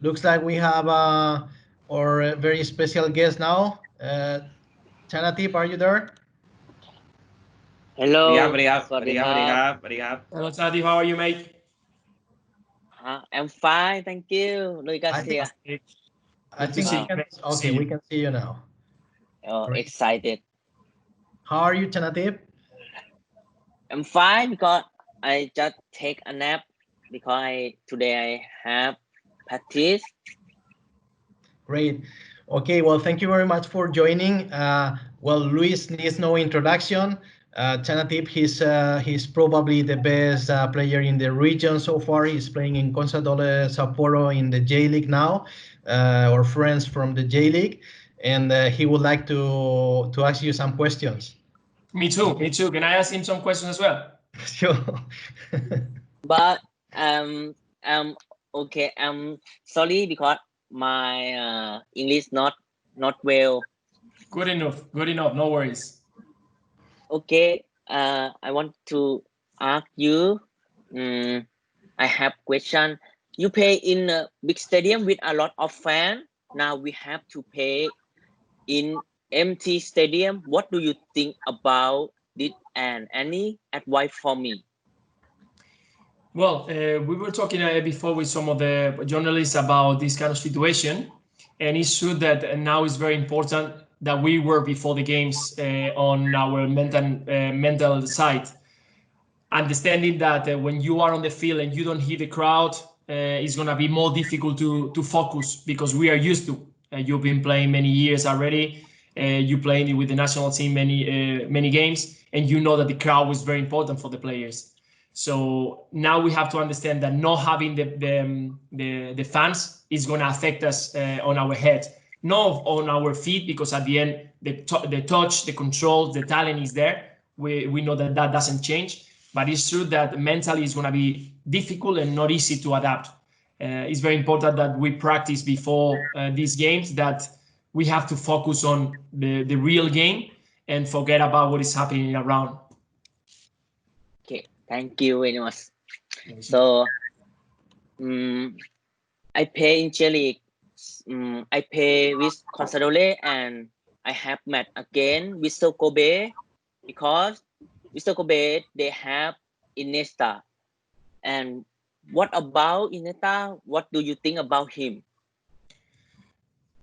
looks like we have our very special guest now. Chanathip, are you there? Hello. Hello, Chanathip. How are you, mate? I'm fine, thank you. No, you guys here. I think we can see you now. Oh, great. Excited. How are you, Chanathip? I'm fine because I just take a nap because today I have practice. Great. Okay, well, thank you very much for joining. Well, Luis needs no introduction. Chanathip, he's probably the best player in the region so far. He's playing in Consadole Sapporo in the J League now, our friends from the J League, and he would like to ask you some questions. Me too. Can I ask him some questions as well? Sure. But okay. I'm sorry because my English not well. Good enough. No worries. Okay. I want to ask you. I have question. You play in a big stadium with a lot of fans. Now we have to play in empty stadium. What do you think about it, and any advice for me? Well, we were talking before with some of the journalists about this kind of situation, and it's true that now it's very important that we work before the games on our mental side, understanding that when you are on the field and you don't hear the crowd, it's going to be more difficult to focus because we are used to. You've been playing many years already. You played with the national team many games, and you know that the crowd was very important for the players. So now we have to understand that not having the fans is going to affect us on our head, not on our feet, because at the end the touch, the control, the talent is there. We know that doesn't change, but it's true that mentally it's going to be difficult and not easy to adapt. It's very important that we practice before these games, that we have to focus on the real game and forget about what is happening around. Okay, thank you very much. So I play in J League. I play with Consadole, and I have met again with Kobe because with Kobe they have Iniesta. And what about Iniesta? What do you think about him?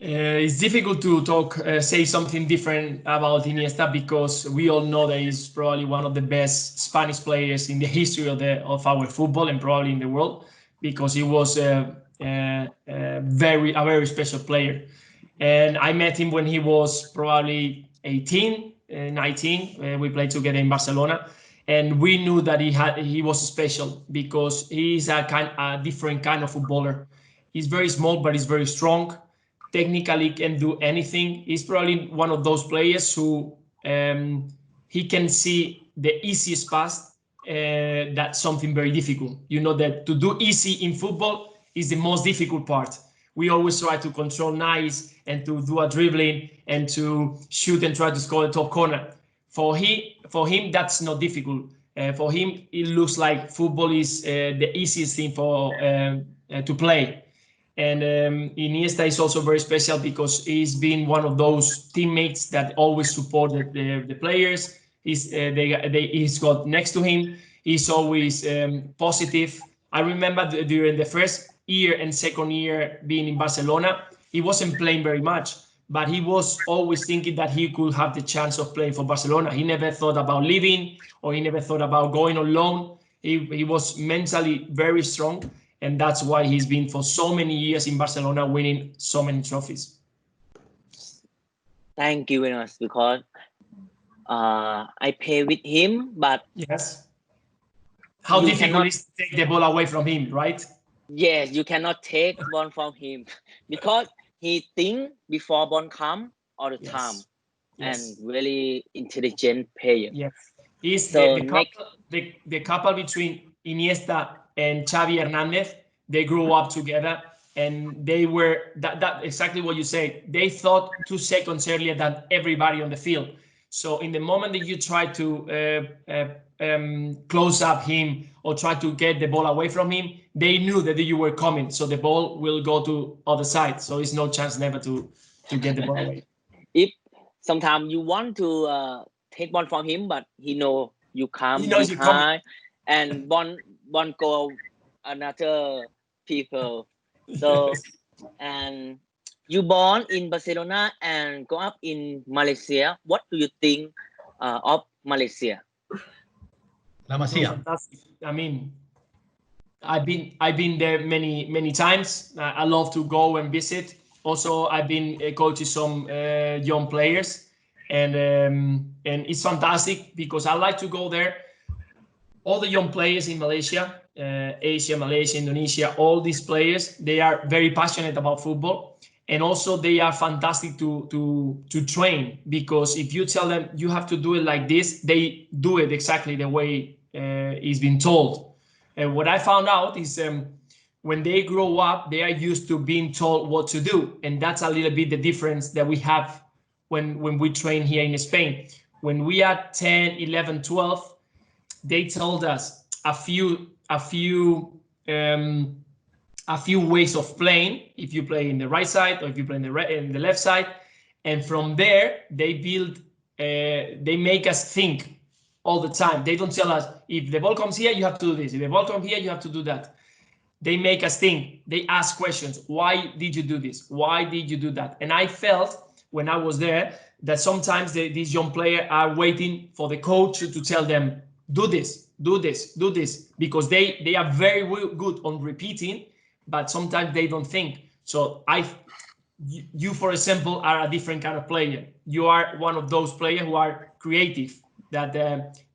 It's difficult to say something different about Iniesta because we all know that he's probably one of the best Spanish players in the history of our football and probably in the world, because he was a very special player. And I met him when he was probably 18, 19. We played together in Barcelona, and we knew that he was special because he's a different kind of footballer. He's very small, but he's very strong. Technically can do anything. He's probably one of those players who he can see the easiest pass. That's something very difficult. You know that to do easy in football is the most difficult part. We always try to control nice and to do a dribbling and to shoot and try to score the top corner. For him, that's not difficult. For him, it looks like football is the easiest thing to play. And Iniesta is also very special because he's been one of those teammates that always support the players. He's got next to him. He's always positive. I remember during the first year and second year being in Barcelona, he wasn't playing very much, but he was always thinking that he could have the chance of playing for Barcelona. He never thought about leaving, or he never thought about going on loan. He was mentally very strong. And that's why he's been for so many years in Barcelona, winning so many trophies. Thank you very much, because I play with him, but yes, how difficult it is to take the ball away from him, right? Yes, you cannot take ball from him because he think before ball come all the time, and really intelligent player. Yes, he's so the couple between Iniesta and Xavi Hernandez. They grew up together, and they were that exactly what you said. They thought 2 seconds earlier than everybody on the field. So in the moment that you try to close up him or try to get the ball away from him, they knew that you were coming, so the ball will go to other side. So it's no chance never to get the ball away. If sometimes you want to take ball from him, but he know you come He knows you behind, and ball go another people. So and you born in Barcelona and grow up in Malaysia. What do you think of Malaysia? La Masia. Fantastic. I mean, I've been there many times. I love to go and visit. Also, I've been coaching some young players, and it's fantastic because I like to go there. All the young players in Malaysia, Asia, Malaysia, Indonesia, all these players, they are very passionate about football, and also they are fantastic to train, because if you tell them you have to do it like this, they do it exactly the way it's been told. And what I found out is when they grow up, they are used to being told what to do, and that's a little bit the difference that we have when we train here in Spain. When we are 10, 11, 12, they told us a few ways of playing, if you play in the right side or if you play in the left side, and from there they make us think all the time. They don't tell us, if the ball comes here you have to do this, if the ball comes here you have to do that. They make us think. They ask questions. Why did you do this? Why did you do that? And I felt when I was there that sometimes these young players are waiting for the coach to tell them, do this, do this, do this, because they are very good on repeating, but sometimes they don't think. So you, for example, are a different kind of player. You are one of those players who are creative, that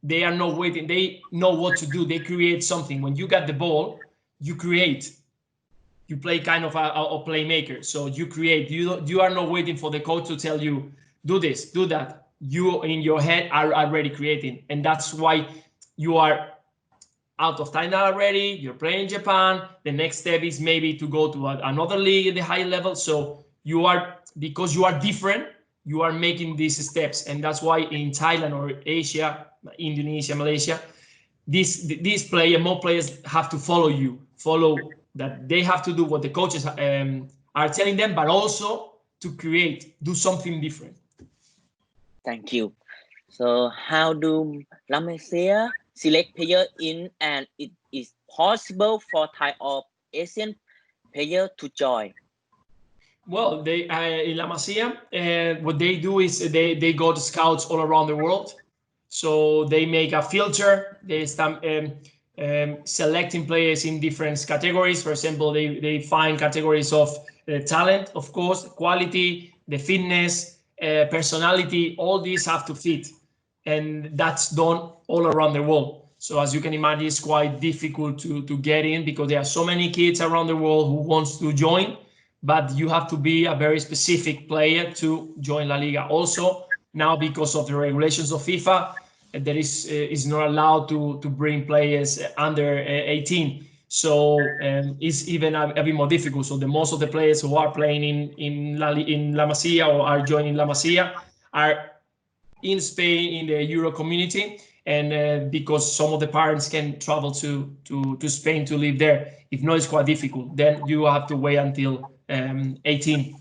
they are not waiting. They know what to do. They create something. When you get the ball, you create. You play kind of a playmaker. So you create. You are not waiting for the coach to tell you, do this, do that. You in your head are already creating, and that's why you are out of Thailand already. You're playing in Japan. The next step is maybe to go to another league at the high level. So you are, because you are different, you are making these steps, and that's why in Thailand or Asia, Indonesia, Malaysia, these more players have to follow that. They have to do what the coaches are telling them, but also to do something different. Thank you. So how do La Masia select player in, and it is possible for Thai or Asian player to join? Well, they in La Masia, what they do is they go to scouts all around the world. So they make a filter. They start selecting players in different categories. For example, they find categories of talent, of course, quality, the fitness, personality. All these have to fit, and that's done all around the world. So as you can imagine, it's quite difficult to get in, because there are so many kids around the world who wants to join, but you have to be a very specific player to join La Liga. Also, now because of the regulations of FIFA, there is not allowed to bring players under 18. So it's even a bit more difficult. So most of the players who are playing in La Masia or are joining La Masia are in Spain, in the Euro community, and because some of the parents can travel to Spain to live there. If not, it's quite difficult. Then you have to wait until 18